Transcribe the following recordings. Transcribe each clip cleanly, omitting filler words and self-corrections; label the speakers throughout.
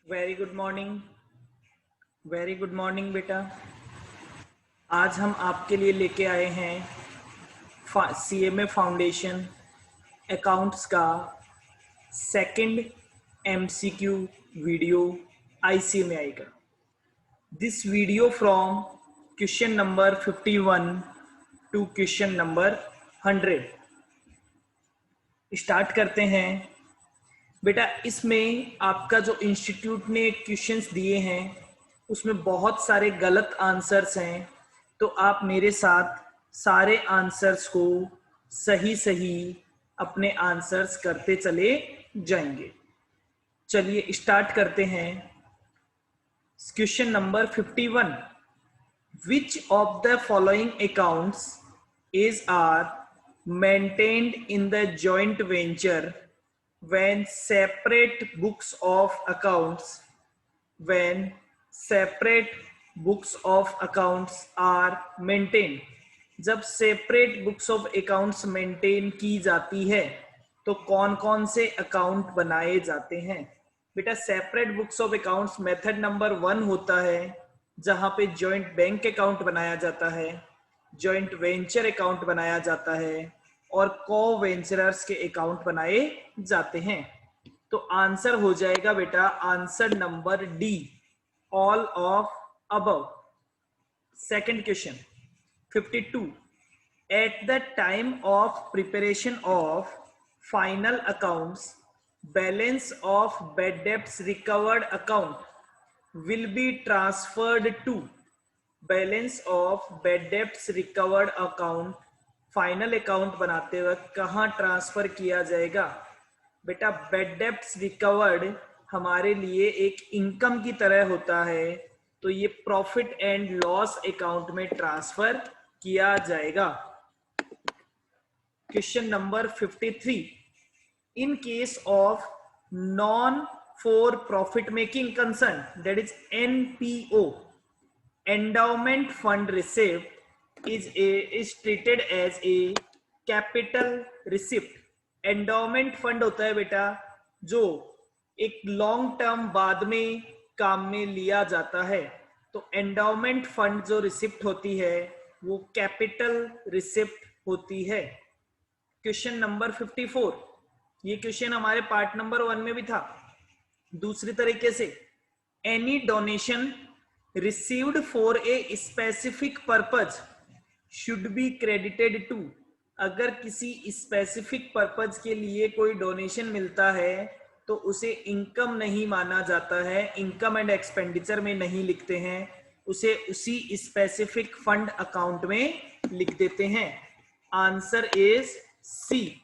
Speaker 1: Very good morning. Very good morning बेटा। आज हम आपके लिए लेके आए हैं सीएमए फाउंडेशन अकाउंट्स का सेकंड एमसीक्यू वीडियो आईसीएमआई का। This video from question number 51 to question number 100। Start करते हैं बेटा। इसमें आपका जो इंस्टीट्यूट ने क्वेश्चंस दिए हैं उसमें बहुत सारे गलत आंसर्स हैं, तो आप मेरे साथ सारे आंसर्स को सही सही अपने आंसर्स करते चले जाएंगे। चलिए स्टार्ट करते हैं। Question number 51, which of the following accounts is are maintained in the joint venture when separate books of accounts are maintained। जब separate books of accounts maintain की जाती है तो कौन कौन से अकाउंट बनाए जाते हैं बेटा। Separate books of accounts method number 1 होता है जहां पे जॉइंट बैंक अकाउंट बनाया जाता है, जॉइंट वेंचर अकाउंट बनाया जाता है और को वेंचरर्स के अकाउंट बनाए जाते हैं। तो आंसर हो जाएगा बेटा answer number D, all of above. Second question 52, at the time of preparation of final accounts balance of bad debts recovered account will be transferred to. Balance of bad debts recovered account final account बनाते वक्त कहां transfer किया जाएगा बेटा। Bad debts recovered हमारे लिए एक income की तरह होता है, तो ये प्रॉफिट एंड लॉस अकाउंट में ट्रांसफर किया जाएगा। Question number 53, in case of non for profit making concern that is NPO, endowment fund receipt is treated as a capital receipt। Endowment fund होता है बेटा जो एक लॉन्ग टर्म बाद में काम में लिया जाता है, तो एंडाउमेंट फंड जो रिसिप्ट होती है वो कैपिटल रिसिप्ट होती है। क्वेश्चन नंबर 54, ये क्वेश्चन हमारे पार्ट नंबर 1 में भी था। दूसरी तरीके से, any donation received for a specific purpose should be credited to. अगर किसी स्पेसिफिक पर्पज के लिए कोई डोनेशन मिलता है तो उसे इनकम नहीं माना जाता है, इनकम एंड एक्सपेंडिचर में नहीं लिखते हैं, उसे उसी स्पेसिफिक फंड अकाउंट में लिख देते हैं। Answer is C,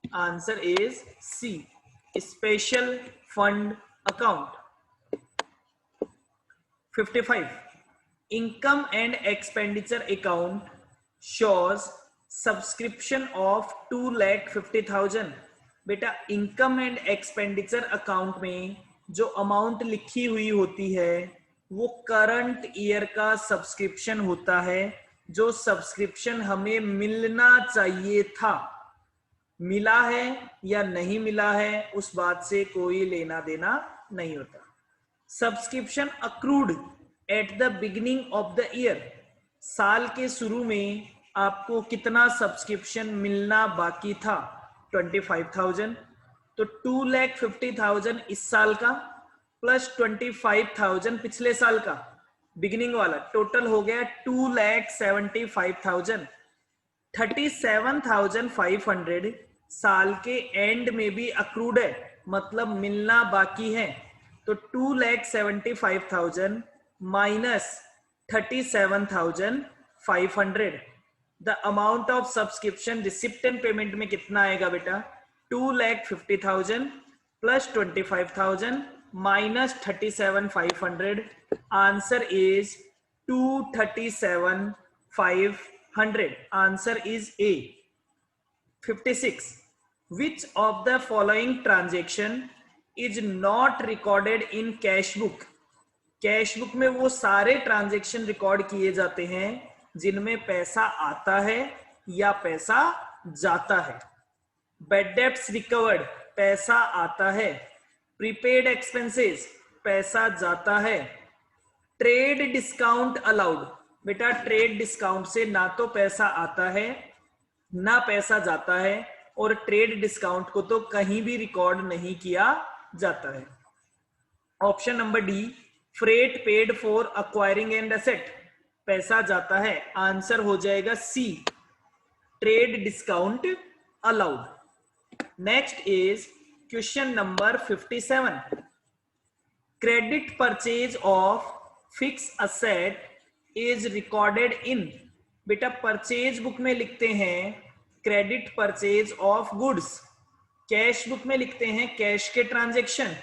Speaker 1: answer is C, special fund account. 55, income and expenditure account shows subscription of 2,50,000। बेटा इनकम एंड एक्सपेंडिचर अकाउंट में जो अमाउंट लिखी हुई होती है वो करंट ईयर का सब्सक्रिप्शन होता है, जो सब्सक्रिप्शन हमें मिलना चाहिए था। मिला है या नहीं मिला है उस बात से कोई लेना देना नहीं होता। Subscription accrued at the beginning of the year, साल के शुरू में आपको कितना सब्सक्रिप्शन मिलना बाकी था 25,000, तो 2,50,000 इस साल का प्लस 25,000 पिछले साल का बिगिनिंग वाला, टोटल हो गया 2,75,000। 37,500 साल के एंड में भी अक्रूड है, मतलब मिलना बाकी है, तो 2,75,000 minus 37,500, the amount of subscription receipt and payment में कितना आएगा बेटा 2,50,000 plus 25,000 minus 37,500। Answer is 237,500। Answer is a. 56, which of the following transaction is not recorded in cash book. Cash book में वो सारे ट्रांजैक्शन रिकॉर्ड किए जाते हैं जिनमें पैसा आता है या पैसा जाता है। बैड डेब्ट्स रिकवर्ड पैसा आता है, प्रीपेड एक्सपेंसेस पैसा जाता है। ट्रेड डिस्काउंट अलाउड, बेटा ट्रेड डिस्काउंट से ना तो पैसा आता है ना पैसा जाता है, और ट्रेड डिस्काउंट को तो कहीं भी रिकॉर्ड नहीं किया जाता है। Option number D, freight paid for acquiring and asset, पैसा जाता है। आंसर हो जाएगा C, trade discount allowed. Next is question number 57, credit purchase of fix asset is recorded in, बेटा परचेज बुक में लिखते हैं credit purchase of goods, cash book में लिखते हैं कैश के ट्रांजैक्शन,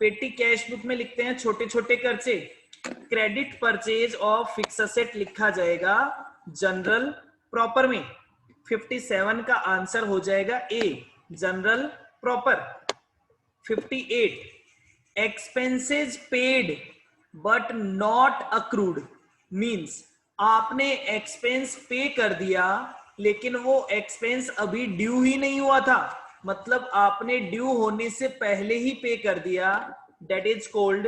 Speaker 1: पेटी कैश बुक में लिखते हैं छोटे छोटे खर्चे। Credit purchase of fix asset लिखा जाएगा जनरल प्रॉपर में। 57 का आंसर हो जाएगा A, journal proper. 58, expenses paid but not accrued means आपने एक्सपेंस पे कर दिया लेकिन वो एक्सपेंस अभी ड्यू ही नहीं हुआ था, मतलब आपने ड्यू होने से पहले ही पे कर दिया, that is called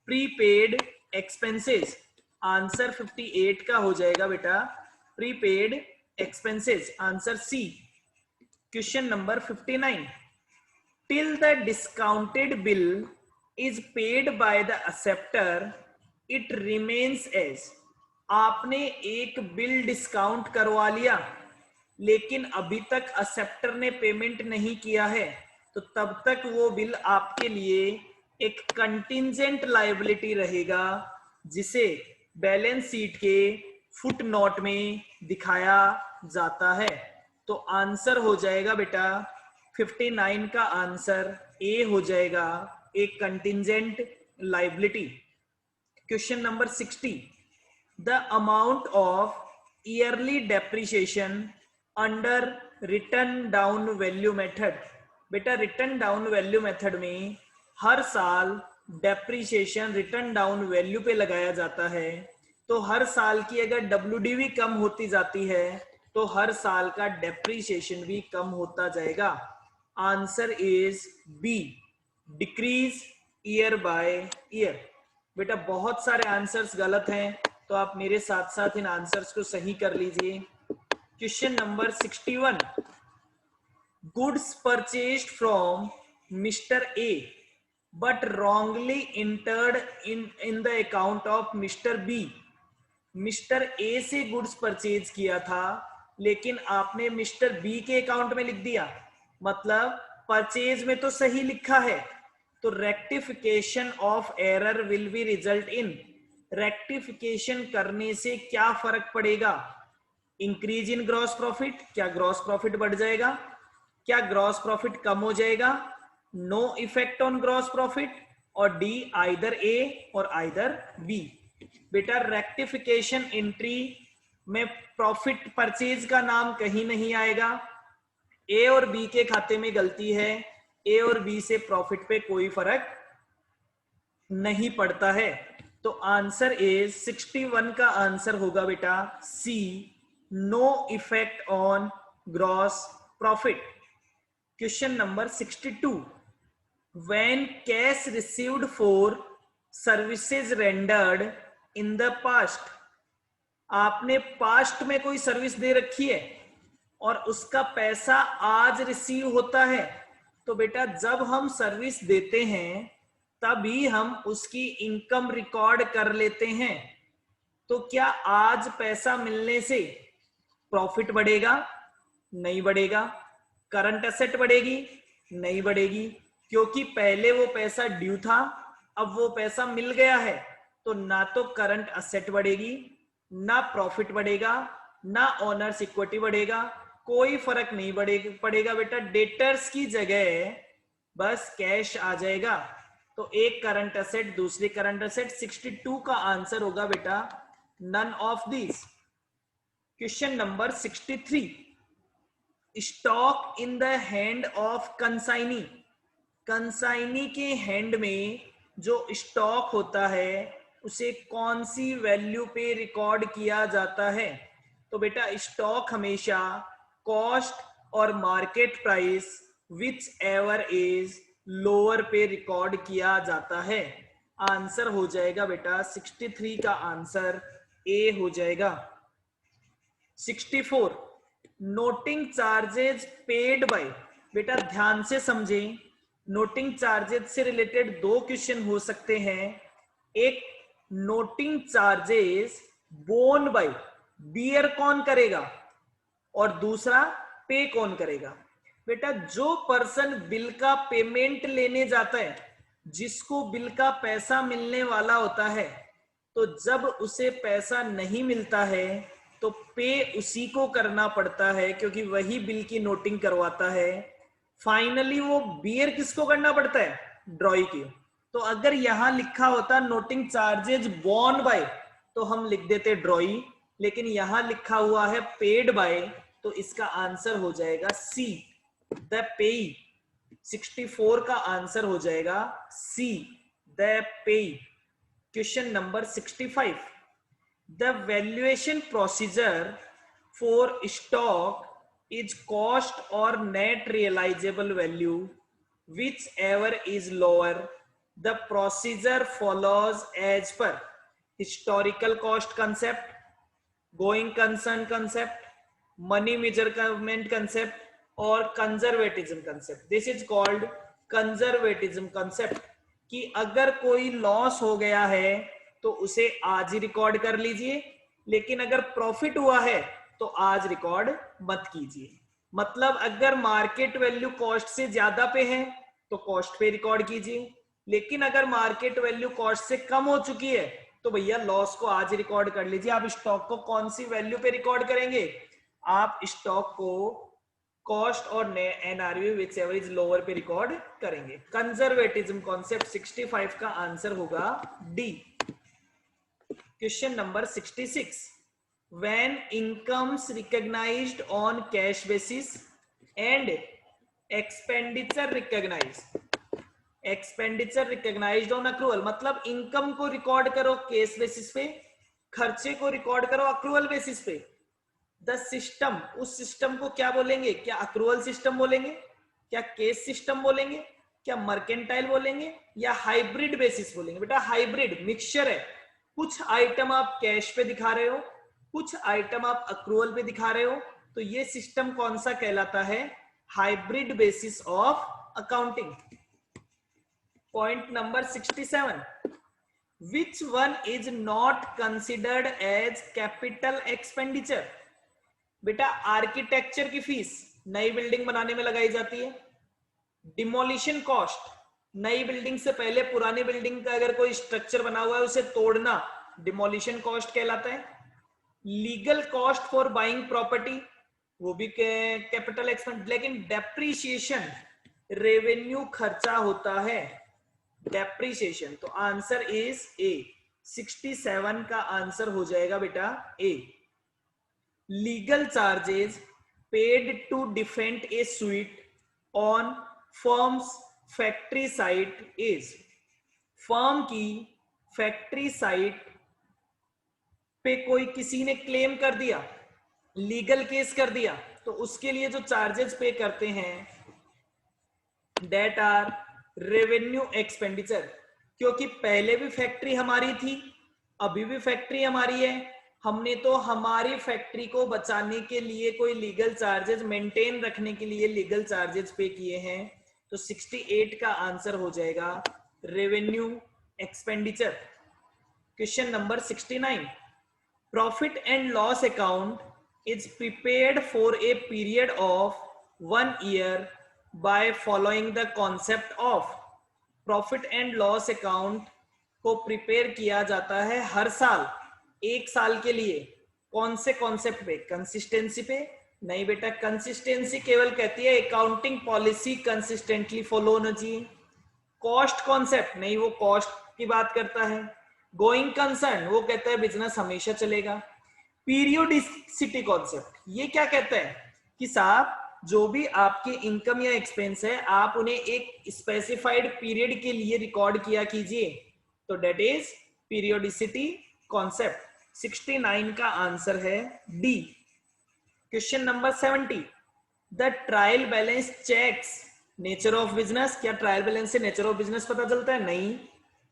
Speaker 1: prepaid expenses. Answer 58 का हो जाएगा बेटा prepaid expenses, answer C. Question number 59, till the discounted bill is paid by the acceptor it remains as, आपने एक बिल डिस्काउंट करवा लिया लेकिन अभी तक एक्सेप्टर ने पेमेंट नहीं किया है, तो तब तक वो बिल आपके लिए एक कंटिंजेंट लायबिलिटी रहेगा जिसे बैलेंस शीट के फुट नोट में दिखाया जाता है। तो आंसर हो जाएगा बेटा 59 का आंसर ए हो जाएगा, एक contingent liability. Question number 60, the amount of yearly depreciation under return down value method, बेटा रिटर्न डाउन वैल्यू मेथड में हर साल डेप्रिसिएशन रिटर्न डाउन वैल्यू पे लगाया जाता है, तो हर साल की अगर डब्ल्यूडीवी कम होती जाती है तो हर साल का डेप्रिसिएशन भी कम होता जाएगा। Answer is B, decrease year by year. बेटा बहुत सारे आंसर्स गलत हैं तो आप मेरे साथ साथ इन आंसर्स को सही कर लीजिए। Question number 61, goods purchased from mister A but wrongly entered in the account of mister B, mister A से गुड्स परचेज किया था लेकिन आपने मिस्टर बी के अकाउंट में लिख दिया, मतलब परचेज में तो सही लिखा है, तो rectification of error will be result in, rectification करने से क्या फर्क पड़ेगा, इंक्रीज इन ग्रॉस प्रॉफिट, क्या ग्रॉस प्रॉफिट बढ़ जाएगा, क्या ग्रॉस प्रॉफिट कम हो जाएगा, no effect on gross profit, और डी आइदर ए और आइदर बी। बेटा रेक्टिफिकेशन एंट्री में प्रॉफिट परचेज का नाम कहीं नहीं आएगा, ए और बी के खाते में गलती है, ए और बी से प्रॉफिट पे कोई फर्क नहीं पड़ता है, तो आंसर इज 61 का आंसर होगा बेटा C, no effect on gross profit. Question number 62, when cash received for services rendered in the past, आपने पास्ट में कोई सर्विस दे रखी है और उसका पैसा आज रिसीव होता है, तो बेटा जब हम सर्विस देते हैं तभी हम उसकी इनकम रिकॉर्ड कर लेते हैं, तो क्या आज पैसा मिलने से प्रॉफिट बढ़ेगा, नहीं बढ़ेगा, करंट एसेट बढ़ेगी, नहीं बढ़ेगी, क्योंकि पहले वो पैसा ड्यू था, अब वो पैसा मिल गया है, तो ना तो करंट एसेट बढ़ेगी, ना प्रॉफिट बढ़ेगा, ना ओनर्स इक्विटी बढ़ेगा, कोई फर्क नहीं पड़ेगा बेटा, डेटर्स की जगह बस कैश आ जाएगा, तो एक करंट एसेट दूसरी करंट एसेट। 62 का आंसर होगा बेटा none of this. Question number 63, stock in the hand of consignee, consignee के हैंड में जो स्टॉक होता है उसे कौन सी वैल्यू पे रिकॉर्ड किया जाता है, तो बेटा स्टॉक हमेशा कॉस्ट और market price which ever is lower पे रिकॉर्ड किया जाता है। आंसर हो जाएगा बेटा 63 का आंसर ए हो जाएगा। 64 नोटिंग चार्जेज पेड बाय, बेटा ध्यान से समझें, नोटिंग चार्जेज से रिलेटेड दो क्वेश्चन हो सकते हैं। एक noting charges borne by, bear कौन करेगा, और दूसरा पे कौन करेगा। बेटा जो पर्सन बिल का पेमेंट लेने जाता है, जिसको बिल का पैसा मिलने वाला होता है, तो जब उसे पैसा नहीं मिलता है तो पे उसी को करना पड़ता है, क्योंकि वही बिल की नोटिंग करवाता है। फाइनली वो बियर किसको करना पड़ता है, ड्रॉई की। तो अगर यहां लिखा होता नोटिंग चार्जेज बॉर्न बाय, तो हम लिख देते ड्रॉई, लेकिन यहां लिखा हुआ है पेड बाय, तो इसका आंसर हो जाएगा सी, द पेई। 64 का आंसर हो जाएगा सी, द पेई। Question number 65, the valuation procedure for stock is cost or net realizable value, whichever is lower the procedure follows as per historical cost concept, going concern concept, money measurement concept और conservatism concept. This is called conservatism concept कि अगर कोई loss हो गया है तो उसे आज ही रिकॉर्ड कर लीजिए, लेकिन अगर प्रॉफिट हुआ है तो आज रिकॉर्ड मत कीजिए। मतलब अगर मार्केट वैल्यू कॉस्ट से ज्यादा पे है तो कॉस्ट पे रिकॉर्ड कीजिए, लेकिन अगर मार्केट वैल्यू कॉस्ट से कम हो चुकी है तो भैया लॉस को आज रिकॉर्ड कर लीजिए। आप स्टॉक को कौन सी वैल्यू पे रिकॉर्ड करेंगे, आप स्टॉक को कॉस्ट और NRV which ever is lower पे रिकॉर्ड करेंगे। कंजर्वेटिज्म कॉन्सेप्ट 65 का आंसर होगा D. Question number 66, when incomes recognized on cash basis and expenditure recognized on accrual, मतलब इनकम को रिकॉर्ड करो केस बेसिस पे, खर्चे को रिकॉर्ड करो अक्रूवल बेसिस पे। द सिस्टम, उस सिस्टम को क्या बोलेंगे, क्या अक्रूवल सिस्टम बोलेंगे, क्या केस सिस्टम बोलेंगे, क्या मर्केंटाइल बोलेंगे, या हाइब्रिड बेसिस बोलेंगे। बेटा हाइब्रिड मिक्सचर है, कुछ आइटम आप कैश पे दिखा रहे हो, कुछ आइटम आप अक्रूवल पे दिखा रहे हो, तो ये सिस्टम कौन सा कहलाता है, hybrid basis of accounting. Point number 67, which one is not considered as capital expenditure. बेटा आर्किटेक्चर की फीस नई बिल्डिंग बनाने में लगाई जाती है, डिमोलिशन कॉस्ट नई बिल्डिंग से पहले पुरानी बिल्डिंग का अगर कोई स्ट्रक्चर बना हुआ है उसे तोड़ना डिमोलिशन कॉस्ट कहलाता है, legal cost for buying property वो भी कैपिटल एक्सपेंस, लेकिन डेप्रीशिएशन रेवेन्यू खर्चा होता है, डेप्रीशिएशन। तो आंसर इज ए, 67 का आंसर हो जाएगा बेटा A. Legal charges paid to defend a suit on firm's factory site is, firm की फैक्ट्री साइट पे कोई किसी ने क्लेम कर दिया, लीगल केस कर दिया, तो उसके लिए जो चार्जेस पे करते हैं डेट आर रेवेन्यू एक्सपेंडिचर। क्योंकि पहले भी फैक्ट्री हमारी थी, अभी भी फैक्ट्री हमारी है, हमने तो हमारी फैक्ट्री को बचाने के लिए कोई लीगल चार्जेस, मेंटेन रखने के लिए लीगल चार्जेस पे किए हैं। तो 68 का आंसर हो जाएगा revenue expenditure. Question number 69, profit and loss account is prepared for a period of 1 year by following the concept of, profit and loss account को प्रिपेयर किया जाता है हर साल, एक साल के लिए। कौन से कॉन्सेप्ट पे, कंसिस्टेंसी पे? नहीं बेटा, कंसिस्टेंसी केवल कहती है अकाउंटिंग पॉलिसी कंसिस्टेंटली फॉलो होना चाहिए। कॉस्ट कॉन्सेप्ट नहीं, वो कॉस्ट की बात करता है। गोइंग कंसर्न वो कहता है बिजनेस हमेशा चलेगा। पीरियोडिसिटी कॉन्सेप्ट ये क्या कहता है कि साहब जो भी आपके इनकम या एक्सपेंस है आप उन्हें एक स्पेसिफाइड पीरियड के लिए रिकॉर्ड किया कीजिए, तो डेट इज पीरियोडिसिटी कॉन्सेप्ट। 69 का आंसर है D. Question number 70, the trial balance checks nature of business. क्या ट्रायल बैलेंस से नेचर ऑफ बिजनेस पता चलता है? नहीं।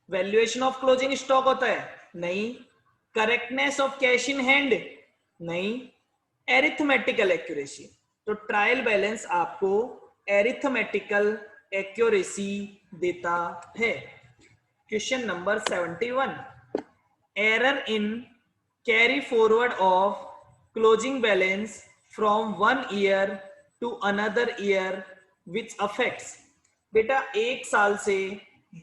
Speaker 1: वैल्यूएशन ऑफ क्लोजिंग स्टॉक होता है? नहीं। Correctness of cash in hand? नहीं। एरिथमेटिकल एक्यूरेसी, तो ट्रायल बैलेंस आपको एरिथमेटिकल एक्यूरेसी देता है। Question number 71, error in carry forward of closing balance from one year to another year which affects. बेटा एक साल से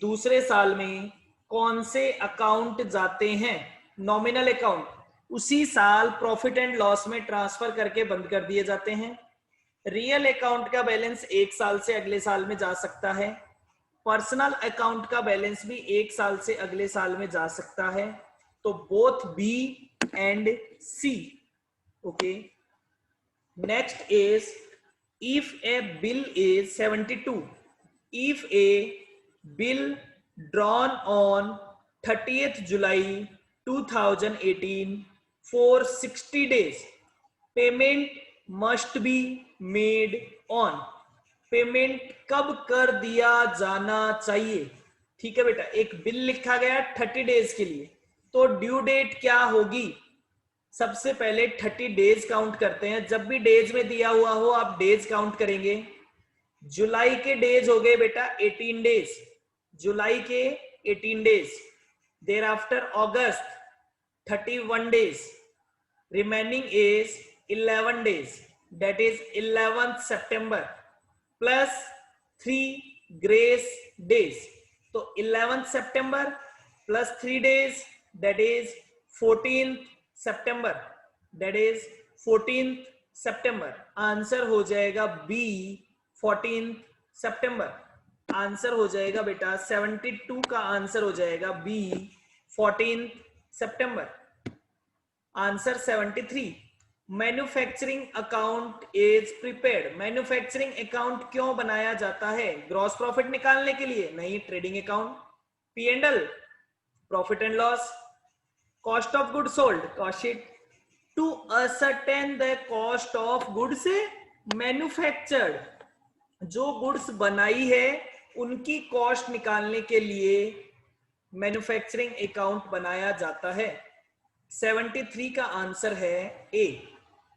Speaker 1: दूसरे साल में कौन से अकाउंट जाते हैं? नॉमिनल अकाउंट उसी साल प्रॉफिट एंड लॉस में ट्रांसफर करके बंद कर दिए जाते हैं। रियल अकाउंट का बैलेंस एक साल से अगले साल में जा सकता है। पर्सनल अकाउंट का बैलेंस भी एक साल से अगले साल में जा सकता है। तो both B and C. Okay, next is if a bill is 72, if a bill drawn on 30th July 2018 for 60 days, payment must be made on, payment कब कर दिया जाना चाहिए? ठीक है बेटा, एक बिल लिखा गया 30 डेज के लिए, तो ड्यू डेट क्या होगी? सबसे पहले 30 डेज काउंट करते हैं। जब भी डेज में दिया हुआ हो आप डेज काउंट करेंगे। जुलाई के डेज हो गए बेटा 18 डेज, जुलाई के 18 days. There after August 31 days, remaining is 11 days, that is 11 September plus 3 grace days. तो 11 September plus 3 days, that is 14 September, that is 14 September. Answer हो जाएगा बी 14 सितंबर। आंसर हो जाएगा बेटा 72 का आंसर हो जाएगा B 14 September. Answer 73, manufacturing account is prepared. Manufacturing account क्यों बनाया जाता है? ग्रॉस प्रॉफिट निकालने के लिए? नहीं। Trading account, P and L, profit and loss, cost of good sold, cost sheet, to ascertain the cost of goods manufactured. जो goods बनाई है उनकी कॉस्ट निकालने के लिए मैन्युफैक्चरिंग अकाउंट बनाया जाता है। 73 का आंसर है ए।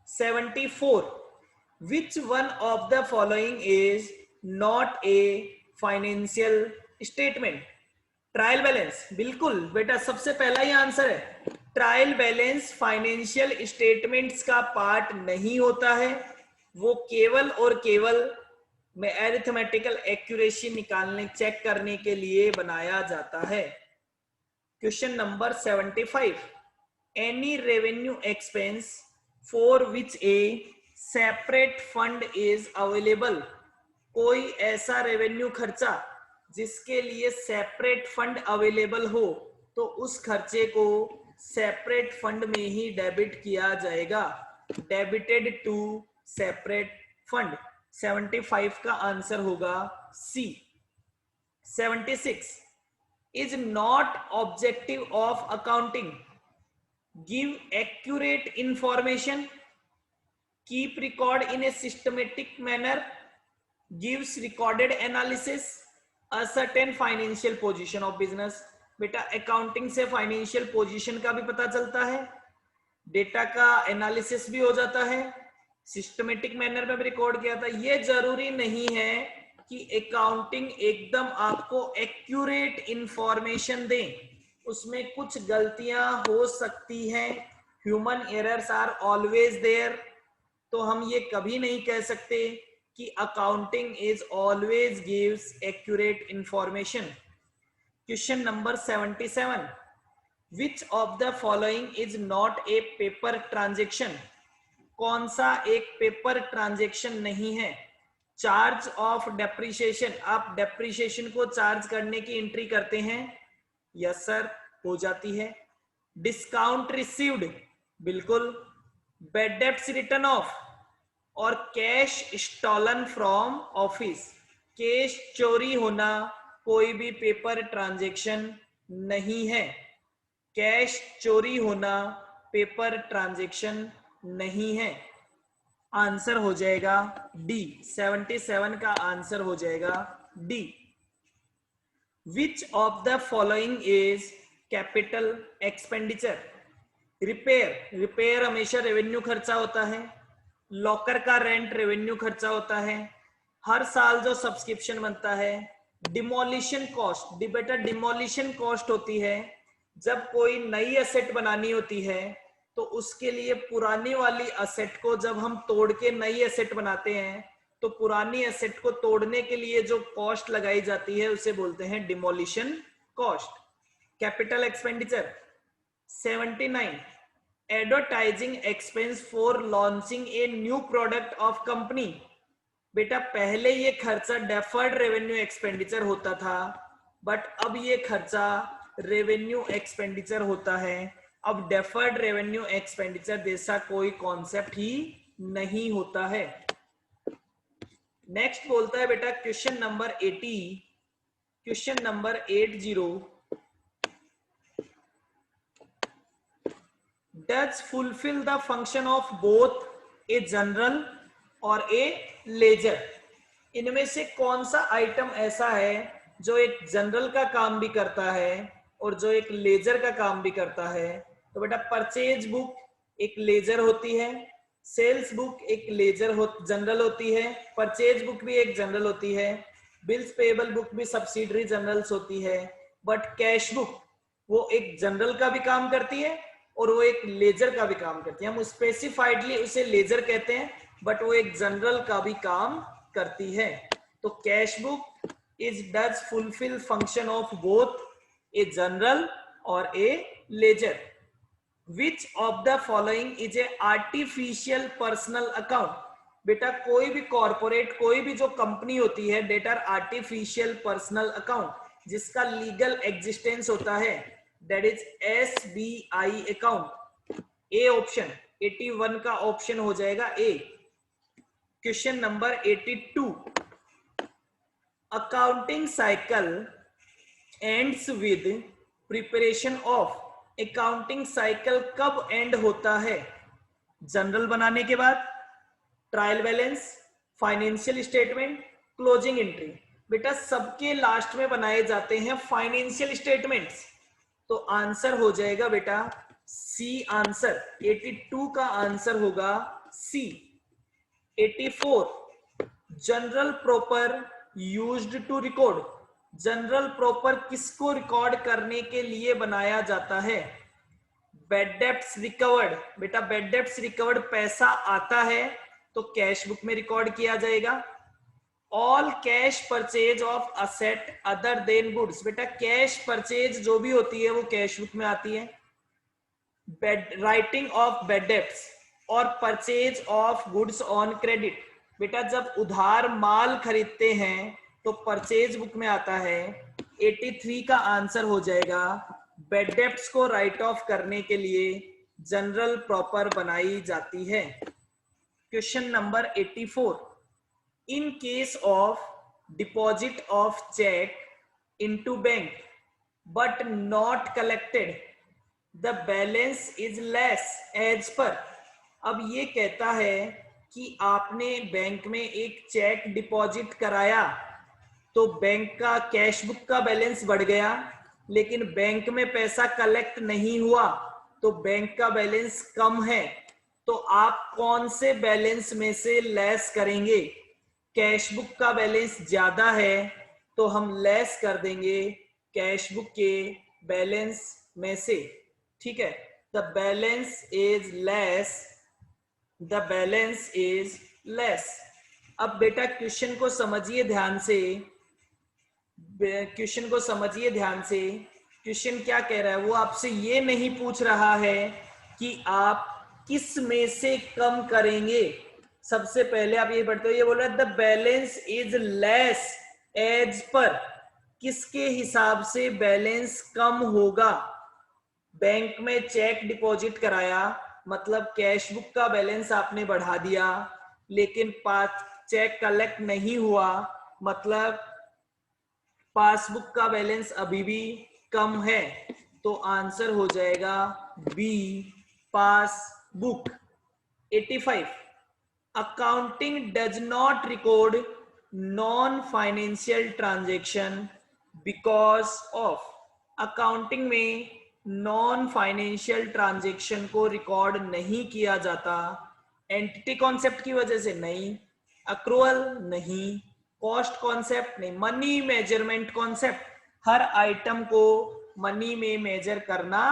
Speaker 1: 74, which one of the following is not a financial statement? Trial balance, बिल्कुल बेटा सबसे पहला ही आंसर है। ट्रायल बैलेंस फाइनेंशियल स्टेटमेंट्स का पार्ट नहीं होता है, वो केवल और केवल में अरिथमेटिकल एक्यूरेसी निकालने चेक करने के लिए बनाया जाता है। Question number 75, any revenue expense for which A separate fund is available. कोई ऐसा रेवेन्यू खर्चा जिसके लिए सेपरेट फंड अवेलेबल हो, तो उस खर्चे को सेपरेट फंड में ही डेबिट किया जाएगा। Debited to separate fund. 75 का आंसर होगा सी। 76, is not objective of accounting give accurate information, keep record in a systematic manner, gives recorded analysis, a certain financial position of business. बेटा accounting से financial position का भी पता चलता है, data का एनालिसिस भी हो जाता है, सिस्टमेटिक मैनर में भी रिकॉर्ड किया था। ये जरूरी नहीं है कि अकाउंटिंग एकदम आपको एक्यूरेट इंफॉर्मेशन दे, उसमें कुछ गलतियां हो सकती हैं। Human errors are always there. तो हम ये कभी नहीं कह सकते कि accounting is always gives accurate information. Question number 77, which of the following is not a paper transaction? कौन सा एक पेपर ट्रांजेक्शन नहीं है? चार्ज ऑफ डेप्रिसिएशन, आप डेप्रिसिएशन को चार्ज करने की एंट्री करते हैं? यस सर, हो जाती है। डिस्काउंट रिसीव्ड, बिल्कुल। बैड डेब्ट्स रिटर्न ऑफ, और cash stolen from office. Cash चोरी होना कोई भी पेपर ट्रांजैक्शन नहीं है। कैश चोरी होना पेपर ट्रांजैक्शन नहीं है। आंसर हो जाएगा डी। 77 का आंसर हो जाएगा D. Which of the following is capital expenditure? Repair हमेशा रेवेन्यू खर्चा होता है, लॉकर का रेंट रेवेन्यू खर्चा होता है, हर साल जो सब्सक्रिप्शन बनता है। डिमोलिशन कॉस्ट, बेटा डिमोलिशन कॉस्ट होती है जब कोई नई एसेट बनानी होती है, तो उसके लिए पुरानी वाली एसेट को जब हम तोड़ के नई एसेट बनाते हैं, तो पुरानी एसेट को तोड़ने के लिए जो कॉस्ट लगाई जाती है उसे बोलते हैं demolition cost. Capital expenditure 79, advertising expense for launching a new product of company. बेटा पहले ये खर्चा डेफर्ड रेवेन्यू एक्सपेंडिचर होता था, बट अब ये खर्चा रेवेन्यू एक्सपेंडिचर होता है। अब डेफर्ड रेवेन्यू एक्सपेंडिचर जैसा कोई कॉन्सेप्ट ही नहीं होता है। नेक्स्ट बोलता है बेटा question number 80, question number 80, does fulfil the function of both a journal और ए लेजर? इनमें से कौन सा आइटम ऐसा है जो एक जनरल का काम भी करता है और जो एक लेजर का काम भी करता है? तो बेटा परचेज बुक एक लेजर होती है, सेल्स बुक एक लेजर जनरल होती है, परचेज बुक भी एक जनरल होती है, बिल्स पेबल बुक भी सब्सिडरी जनरल्स होती है, बट कैश बुक वो एक जनरल का भी काम करती है और वो एक लेजर का भी काम करती है। हम स्पेसिफाइडली उसे लेजर कहते हैं, बट वो एक जनरल का भी काम करती है। तो cash book is does fulfil function of both a journal और a ledger. Which of the following is a artificial personal account? बेटा कोई भी कॉर्पोरेट, कोई भी जो कंपनी होती है, that are artificial personal account जिसका लीगल एग्जिस्टेंस होता है, that is SBI account. A option 81 का ऑप्शन हो जाएगा A. Question number 82, accounting cycle ends with preparation of. Accounting cycle कब एंड होता है? जनरल बनाने के बाद, trial balance, financial statement, closing entry. बेटा सबके लास्ट में बनाए जाते हैं फाइनेंशियल स्टेटमेंट्स, तो आंसर हो जाएगा बेटा सी आंसर। 82 का आंसर होगा C. 84, journal proper used to record. Journal proper किसको रिकॉर्ड करने के लिए बनाया जाता है? Bad debts recovered. बेटा बैड डेब्ट्स रिकवर्ड पैसा आता है तो कैश बुक में रिकॉर्ड किया जाएगा। All cash purchase of asset other than goods. बेटा कैश परचेज जो भी होती है वो कैश बुक में आती है। राइटिंग ऑफ बैड डेब्ट्स और purchase of goods on credit. बेटा जब उधार माल खरीदते हैं तो परचेज बुक में आता है। 83 का आंसर हो जाएगा बैड डेब्ट्स को राइट ऑफ करने के लिए जनरल प्रॉपर बनाई जाती है। Question number 84, in case of deposit of cheque into bank but not collected the balance is less as per. अब ये कहता है कि आपने बैंक में एक चेक डिपॉजिट कराया तो बैंक का कैश बुक का बैलेंस बढ़ गया, लेकिन बैंक में पैसा कलेक्ट नहीं हुआ तो बैंक का बैलेंस कम है। तो आप कौन से बैलेंस में से लेस करेंगे? कैश बुक का बैलेंस ज्यादा है तो हम लेस कर देंगे कैश बुक के बैलेंस में से। ठीक है, the balance is less, the balance is less. अब बेटा क्वेश्चन को समझिए ध्यान से, क्वेश्चन को समझिए ध्यान से। क्वेश्चन क्या कह रहा है? वो आपसे ये नहीं पूछ रहा है कि आप किस में से कम करेंगे। सबसे पहले आप ये पढ़ते हो, ये बोल रहा है the balance is less as per. किसके हिसाब से बैलेंस कम होगा? बैंक में चेक डिपॉजिट कराया मतलब कैश बुक का बैलेंस आपने बढ़ा दिया, लेकिन चेक कलेक्ट नहीं हुआ मतलब पासबुक का बैलेंस अभी भी कम है। तो आंसर हो जाएगा B, passbook. 85, accounting does not record non financial transaction because of, accounting में नॉन फाइनेंशियल ट्रांजेक्शन को रिकॉर्ड नहीं किया जाता, एंटिटी कॉन्सेप्ट की वजह से नहीं, अक्रूअल नहीं, कॉस्ट कॉन्सेप्ट नहीं, मनी मेजरमेंट कॉन्सेप्ट, हर आइटम को मनी में मेजर करना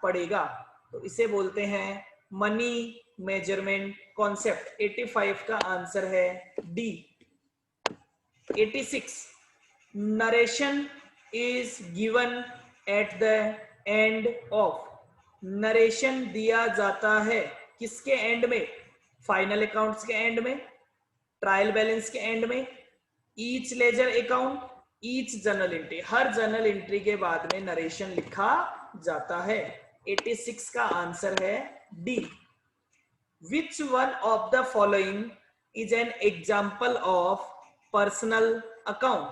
Speaker 1: पड़ेगा, तो इसे बोलते हैं मनी मेजरमेंट कॉन्सेप्ट। 85 का आंसर है D. 86, narration is given at the end of, narration दिया जाता है किसके एंड में, फाइनल अकाउंट्स के एंड में, ट्रायल बैलेंस के एंड में, each ledger account, each journal entry, हर जर्नल एंट्री के बाद में नरेशन लिखा जाता है। 86 का आंसर है D. Which one of the following is an example of personal account?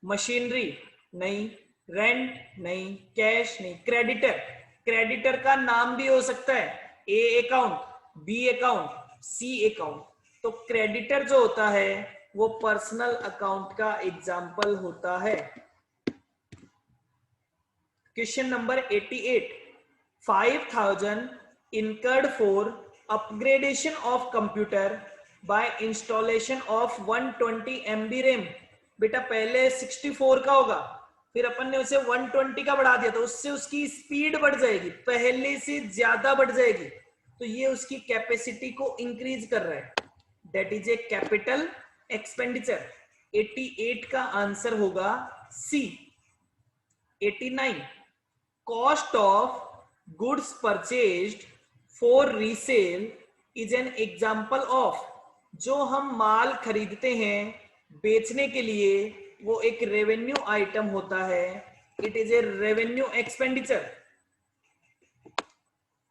Speaker 1: Machinery नहीं, रेंट नहीं, कैश नहीं, क्रेडिटर, क्रेडिटर का नाम भी हो सकता है, A account, B account, C account, तो क्रेडिटर जो होता है वो पर्सनल अकाउंट का एग्जाम्पल होता है। Question number 88, 5000 incurred for upgradation of computer by installation of 120 MB RAM। बेटा पहले 64 का होगा, फिर अपन ने उसे 120 का बढ़ा दिया, तो उससे उसकी स्पीड बढ़ जाएगी, पहले से ज्यादा बढ़ जाएगी, तो ये उसकी कैपेसिटी को इंक्रीज कर रहा है, that is a capital expenditure. 88 का आंसर होगा सी। 89, cost of goods purchased for resale is an example of, जो हम माल खरीदते हैं बेचने के लिए, वो एक रेवेन्यू आइटम होता है, it is a revenue expenditure.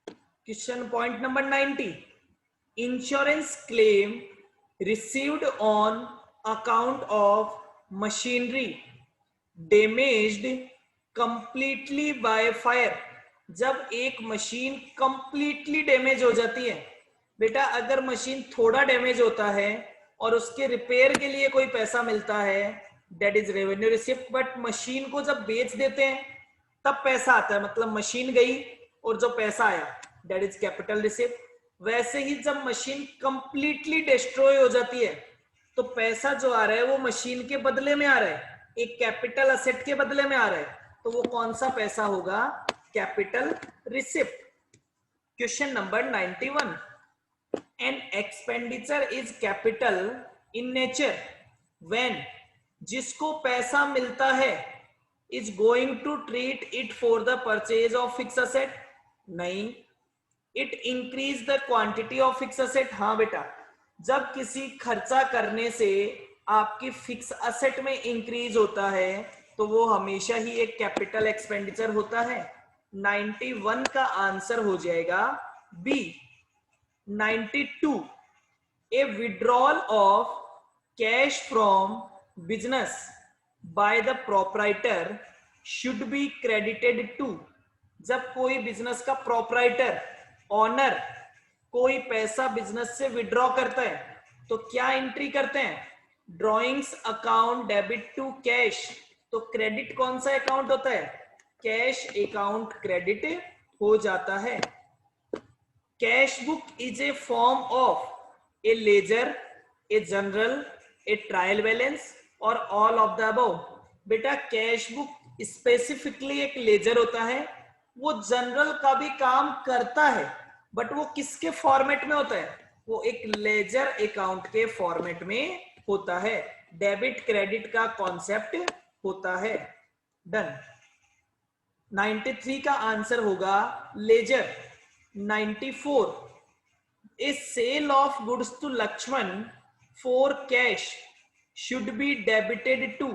Speaker 1: Question point number 90, insurance claim received on account of machinery damaged completely by fire. जब एक मशीन कंप्लीटली डैमेज हो जाती है, बेटा अगर मशीन थोड़ा डैमेज होता है और उसके रिपेयर के लिए कोई पैसा मिलता है, that is revenue receipt, but machine को जब बेच देते हैं तब पैसा आता है, मतलब मशीन गई और जो पैसा आया, दैट इज कैपिटल रिसिप्ट। वैसे ही जब मशीन कंप्लीटली डिस्ट्रॉय हो जाती है तो पैसा जो आ रहा है वो मशीन के बदले में आ रहा है, एक कैपिटल असेट के बदले में आ रहा है, तो वो कौन सा पैसा होगा, capital receipt. Question number 91, an expenditure is capital in nature when, जिसको पैसा मिलता है, is going to treat it for the purchase of fix asset, नहीं, it increase the quantity of fix asset, हाँ बेटा, जब किसी खर्चा करने से आपकी फिक्स असेट में इंक्रीज होता है तो वो हमेशा ही एक कैपिटल एक्सपेंडिचर होता है। 91 का आंसर हो जाएगा B. 92, a withdrawal of cash from business by the proprietor should be credited to, जब कोई बिजनेस का प्रोप्राइटर, ऑनर कोई पैसा बिजनेस से विड्रॉ करता है तो क्या एंट्री करते हैं, drawings account debit to cash, तो क्रेडिट कौन सा अकाउंट होता है, कैश अकाउंट क्रेडिट हो जाता है। Cash book is a form of a ledger, a journal, a trial balance और ऑल ऑफ द अबव। बेटा कैश बुक स्पेसिफिकली एक लेजर होता है, वो जनरल का भी काम करता है, बट वो किसके फॉर्मेट में होता है, वो एक लेजर अकाउंट के फॉर्मेट में होता है, डेबिट क्रेडिट का कॉन्सेप्ट होता है। डन। 93 का आंसर होगा ledger. 94, a sale of goods to Laxman for cash should be debited to,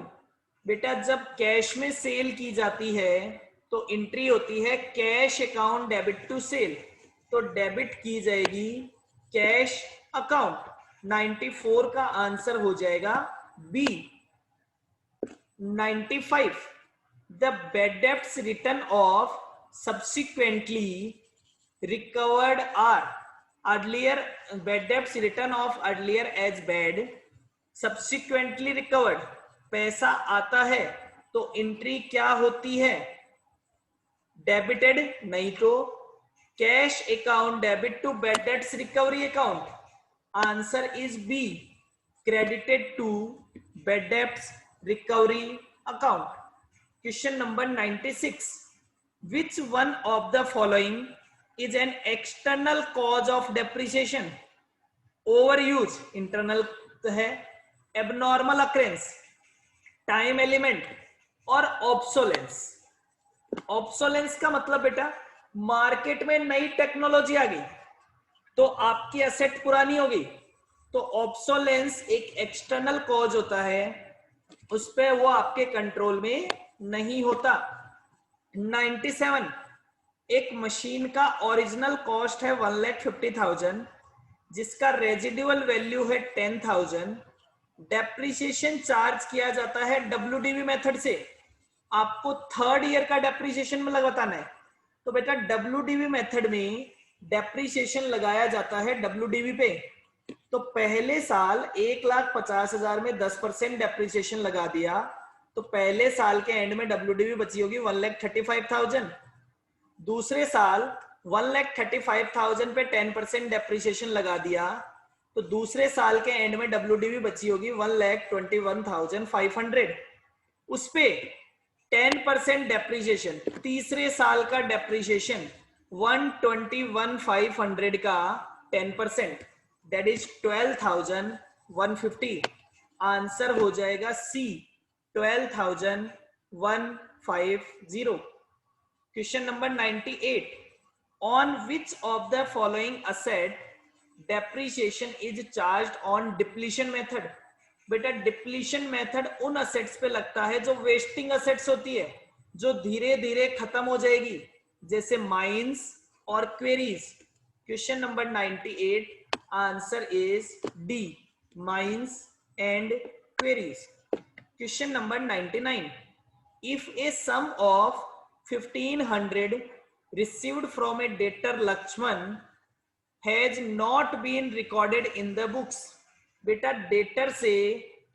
Speaker 1: बेटा जब कैश में सेल की जाती है तो एंट्री होती है cash account debit to sale, तो डेबिट की जाएगी कैश अकाउंट। 94 का आंसर हो जाएगा B. 95, the bad debts written off subsequently recovered are, earlier bad debts written off earlier as bad, subsequently recovered, पैसा आता है तो एंट्री क्या होती है? डेबिटेड, नहीं तो cash account debit to bad debts recovery account. Answer is B, credited to bad debts recovery account. Question number 96. Which one of the following is an external cause of depreciation? Overuse internal है, abnormal occurrence, time element और obsolescence. Obsolescence का मतलब बेटा market में नई technology आ गई तो आपकी एसेट पुरानी हो गई, तो ऑब्सोलेंस एक एक्सटर्नल कॉज होता है, उस पे वो आपके कंट्रोल में नहीं होता. 97. एक मशीन का ओरिजिनल कॉस्ट है 1,50,000 जिसका रेजिडुअल वैल्यू है 10,000. डेप्रिसिएशन चार्ज किया जाता है WDV मेथड से. आपको थर्ड ईयर का डेप्रिसिएशन में बताना है, तो बेटा WDV मेथड में डेप्रिसिएशन लगाया जाता है WDV पे. तो पहले साल 1,50,000 में 10% डेप्रिसिएशन लगा दिया, तो पहले साल के एंड में WDV बची होगी 1,35,000. दूसरे साल 1,35,000 पे 10% डेप्रिसिएशन लगा दिया, तो दूसरे साल के एंड में WDV बची होगी 1,21,500. उस पे 10% डेप्रिसिएशन, तीसरे साल का डेप्रिसिएशन 121,500 का 10%, दैट इज 12,150. आंसर हो जाएगा सी, 12,150. Question number 98. On which of the following asset depreciation is charged on depletion method? बेटा डिप्लीशन मेथड उन असेट्स पे लगता है जो वेस्टिंग असेट्स होती है, जो धीरे धीरे खत्म हो जाएगी, जैसे माइंस और quarries. Question number 98, answer is D, mines and quarries. Question number 99. If a sum of 1,500 received from a debtor Lakshman has not been recorded in the books. बेटा डेटर से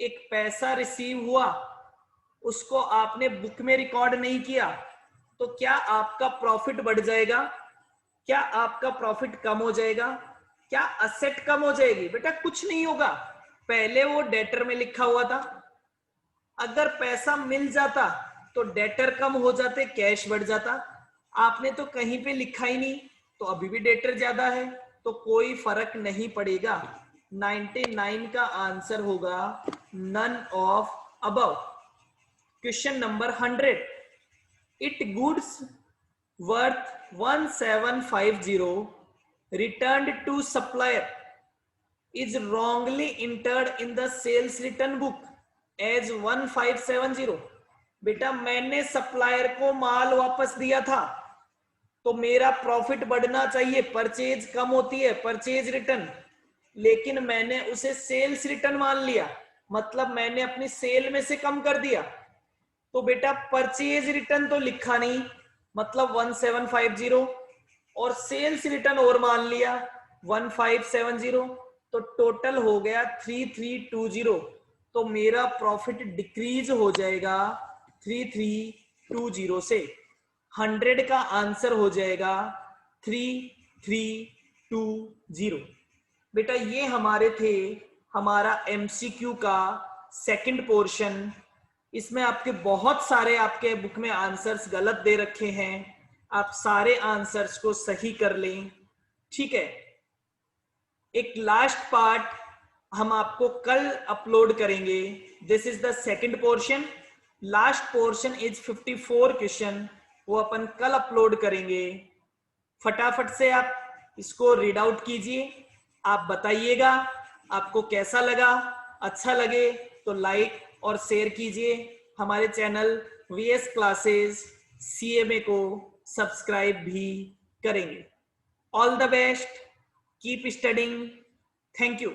Speaker 1: एक पैसा रिसीव हुआ, उसको आपने बुक में record नहीं किया, तो क्या आपका प्रॉफिट बढ़ जाएगा? क्या आपका प्रॉफिट कम हो जाएगा? क्या असेट कम हो जाएगी? बेटा कुछ नहीं होगा, पहले वो डेटर में लिखा हुआ था. अगर पैसा मिल जाता तो डेटर कम हो जाते, कैश बढ़ जाता. आपने तो कहीं पे लिखा ही नहीं, तो अभी भी डेटर ज्यादा है, तो कोई फर्क नहीं पड़ेगा. 99 का आंसर होगा none of above. Question number 100. It goods worth 1,750 returned to supplier is wrongly entered in the sales return book as 1,570. बेटा मैंने सप्लायर को माल वापस दिया था, तो मेरा प्रॉफिट बढ़ना चाहिए, परचेज कम होती है, परचेज रिटर्न, लेकिन मैंने उसे सेल्स रिटर्न मान लिया, मतलब मैंने अपनी सेल में से कम कर दिया. तो बेटा परचेज रिटर्न तो लिखा नहीं, मतलब 1,750, और सेल्स रिटर्न और मान लिया 1,570, तो टोटल हो गया 3,320. तो मेरा प्रॉफिट डिक्रीज हो जाएगा 3,320 से. 100 का आंसर हो जाएगा 3,320. बेटा ये हमारे थे हमारा MCQ का सेकंड पोर्शन. इसमें आपके बहुत सारे आपके बुक में आंसर्स गलत दे रखे हैं, आप सारे आंसर्स को सही कर लें, ठीक है. एक लास्ट पार्ट हम आपको कल अपलोड करेंगे. This is the second portion. Last portion is 54 question, वो अपन कल अपलोड करेंगे. फटाफट से आप इसको रीड आउट कीजिए, आप बताइएगा आपको कैसा लगा. अच्छा लगे तो लाइक और शेयर कीजिए. हमारे चैनल VS क्लासेस CMA को सब्सक्राइब भी करेंगे. All the best, keep studying. Thank you.